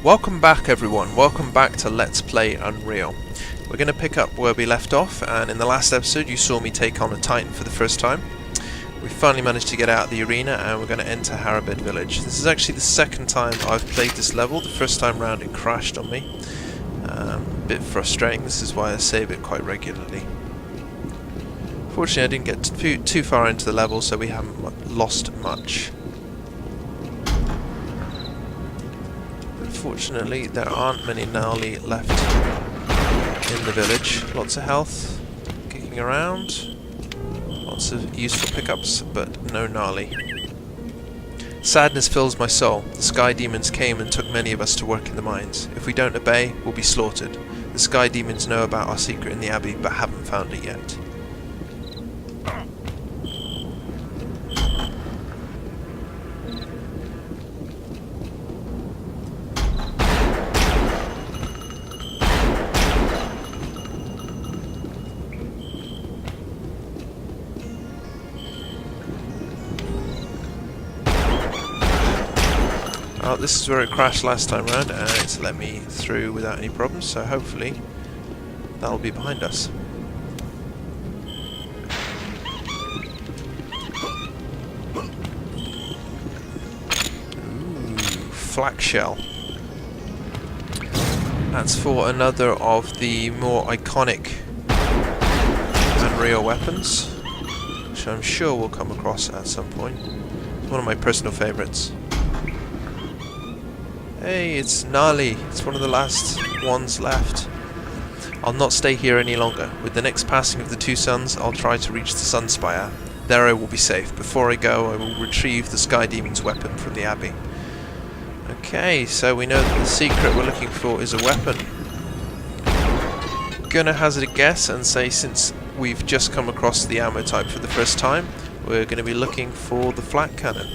Welcome back everyone, welcome back to Let's Play Unreal. We're going to pick up where we left off, and in the last episode you saw me take on a Titan for the first time. We finally managed to get out of the arena and we're going to enter Harobed village. This is actually the second time I've played this level. The first time round it crashed on me. A bit frustrating, this is why I save it quite regularly. Fortunately I didn't get too far into the level, so we haven't lost much. Unfortunately, there aren't many gnarly left in the village. Lots of health kicking around, lots of useful pickups, but no gnarly. Sadness fills my soul. The sky demons came and took many of us to work in the mines. If we don't obey, we'll be slaughtered. The sky demons know about our secret in the abbey, but haven't found it yet. Oh, this is where it crashed last time round, and it's let me through without any problems, so hopefully that'll be behind us. Ooh, flak shell. That's for another of the more iconic Unreal weapons, which I'm sure we'll come across at some point. It's one of my personal favourites. Hey, it's gnarly. It's one of the last ones left. I'll not stay here any longer. With the next passing of the two suns, I'll try to reach the Sun Spire. There I will be safe. Before I go, I will retrieve the Sky Demon's weapon from the Abbey. Okay, so we know that the secret we're looking for is a weapon. Gonna hazard a guess and say, since we've just come across the ammo type for the first time, we're gonna be looking for the flak cannon.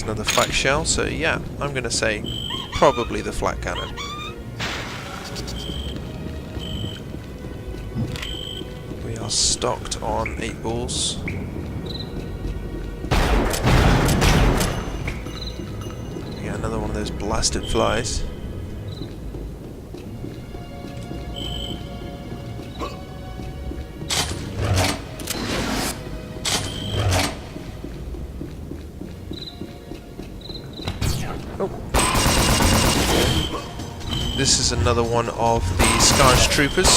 Another flak shell, so yeah, I'm going to say probably the flak cannon. We are stocked on 8 balls. Yeah, another one of those blasted flies. This is another one of the Scar's Troopers.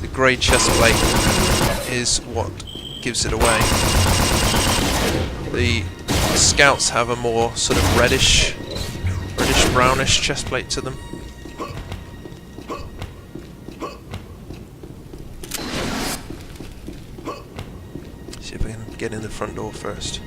The grey chest plate is what gives it away. The Scouts have a more sort of reddish brownish chest plate to them. See if we can get in the front door first.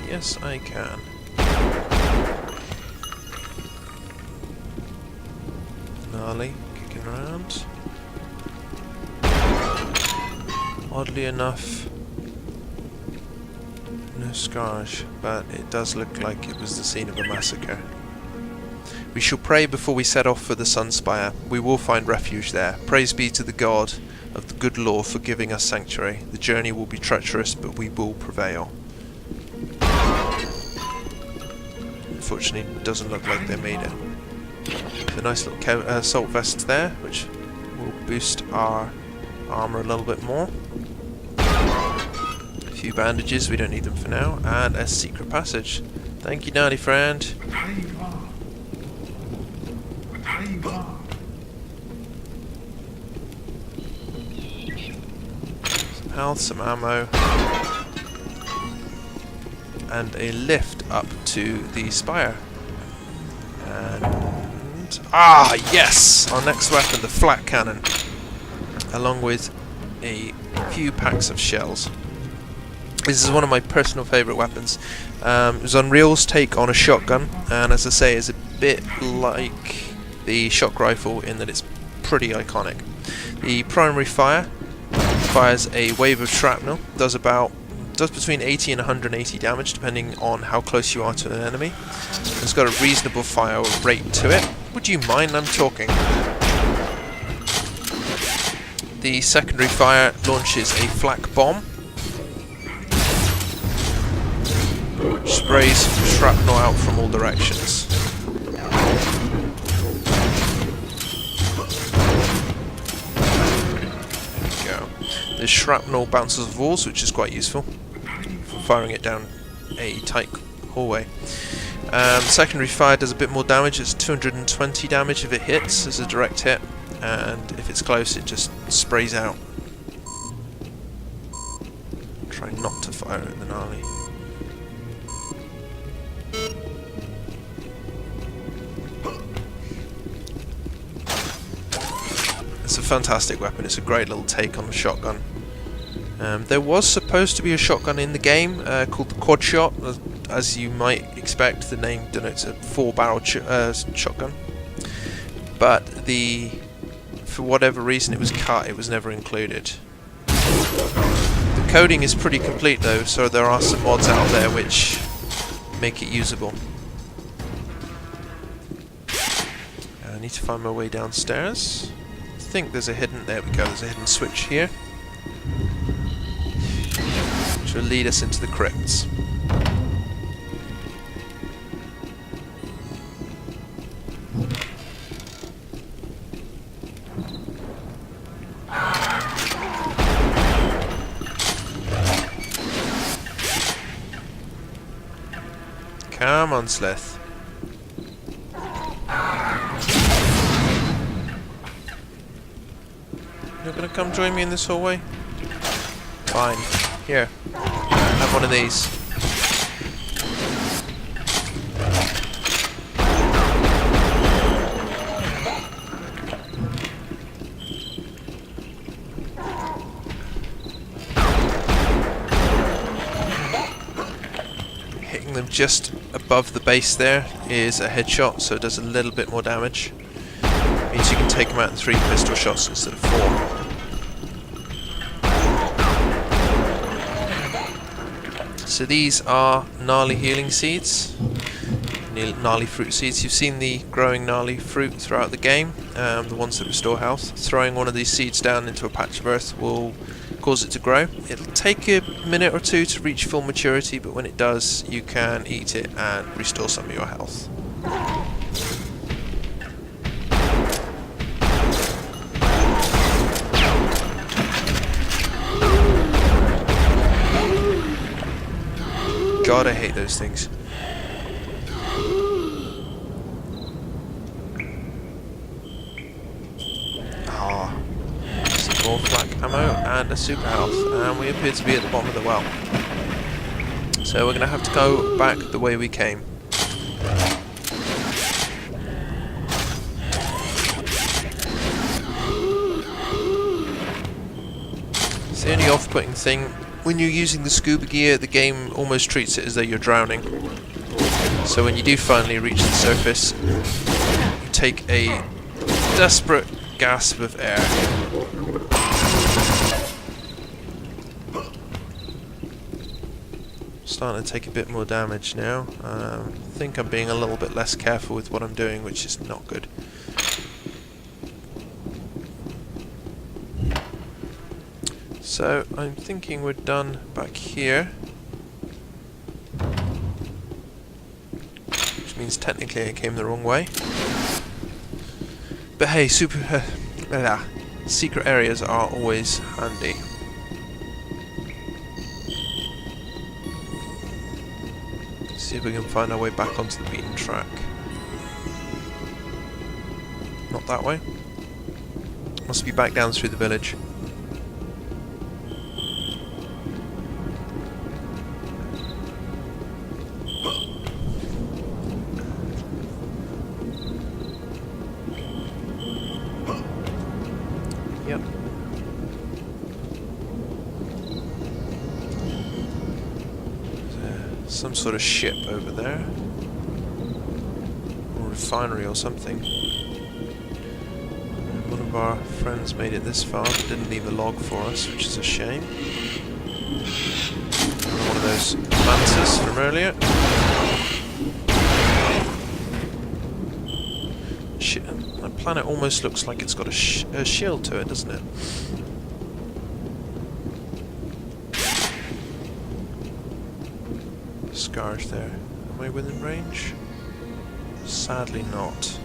Yes, I can. Gnarly, kicking around. Oddly enough, no scars, but it does look like it was the scene of a massacre. We shall pray before we set off for the Sun Spire. We will find refuge there. Praise be to the God of the good law for giving us sanctuary. The journey will be treacherous, but we will prevail. Unfortunately, it doesn't look like they made it. The nice little assault vest there, which will boost our armor a little bit more. A few bandages, we don't need them for now, and a secret passage. Thank you, gnarly friend. Some health, some ammo. And a lift up to the spire. And yes! Our next weapon, the flak cannon, along with a few packs of shells. This is one of my personal favourite weapons. It was Unreal's take on a shotgun, and as I say, it's a bit like the shock rifle in that it's pretty iconic. The primary fire fires a wave of shrapnel. Does between 80 and 180 damage depending on how close you are to an enemy. It's got a reasonable fire rate to it. Would you mind? I'm talking. The secondary fire launches a flak bomb, which sprays shrapnel out from all directions. There we go. The shrapnel bounces off walls, which is quite useful for firing it down a tight hallway. Secondary fire does a bit more damage. It's 220 damage if it hits as a direct hit, and if it's close it just sprays out. Try not to fire at the gnarly. It's a fantastic weapon. It's a great little take on the shotgun. There was supposed to be a shotgun in the game called the quad shot. As you might expect, the name denotes a 4-barrel shotgun. But for whatever reason it was cut, it was never included. The coding is pretty complete though, so there are some mods out there which make it usable. I need to find my way downstairs. I think there's a hidden, there we go, there's a hidden switch here, which will lead us into the crypts. Come on, Slith. You're gonna come join me in this hallway? Fine. Here. Have one of these. Hitting them just above the base there is a headshot, so it does a little bit more damage. Means you can take them out in 3 pistol shots instead of 4. So these are gnarly healing seeds, gnarly fruit seeds. You've seen the growing gnarly fruit throughout the game, the ones that restore health. Throwing one of these seeds down into a patch of earth will cause it to grow. It'll take a minute or 2 to reach full maturity, but when it does, you can eat it and restore some of your health. God, I hate those things. Ah, some more flak ammo and a super health, and we appear to be at the bottom of the well. So we're going to have to go back the way we came. It's the only off-putting thing. When you're using the scuba gear, the game almost treats it as though you're drowning. So when you do finally reach the surface, you take a desperate gasp of air. Starting to take a bit more damage now. I think I'm being a little bit less careful with what I'm doing, which is not good. So I'm thinking we're done back here, which means technically I came the wrong way. But hey, secret areas are always handy. Let's see if we can find our way back onto the beaten track. Not that way. Must be back down through the village. Yep. There's some sort of ship over there. Or refinery or something. And one of of our friends made it this far, but didn't leave a log for us, which is a shame. One of those mantas from earlier. My planet almost looks like it's got a shield to it, doesn't it? Scarred there. Am I within range? Sadly not.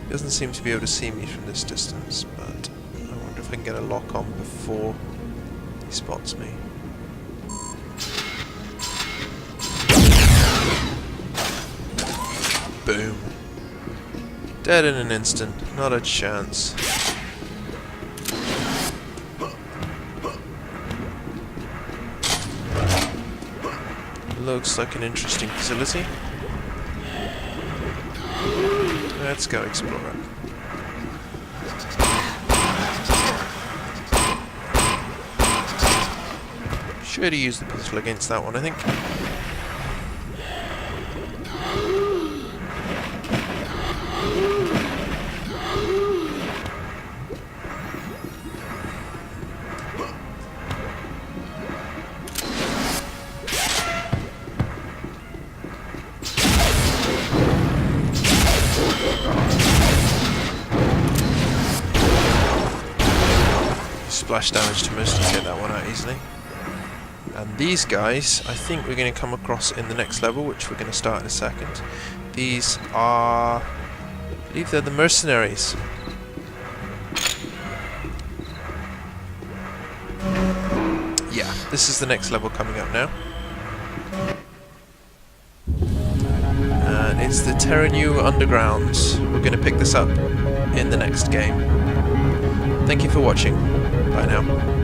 He doesn't seem to be able to see me from this distance, but I wonder if I can get a lock on before he spots me. Boom. Dead in an instant. Not a chance. Looks like an interesting facility. Let's go explore it. Should have used the pistol against that one, I think. Splash damage to most, let's get that one out easily. And these guys, I think we're going to come across in the next level, which we're going to start in a second. These are, I believe they're the mercenaries. Yeah, this is the next level coming up now. And it's the Terraniux Underground. We're going to pick this up in the next game. Thank you for watching. Bye now.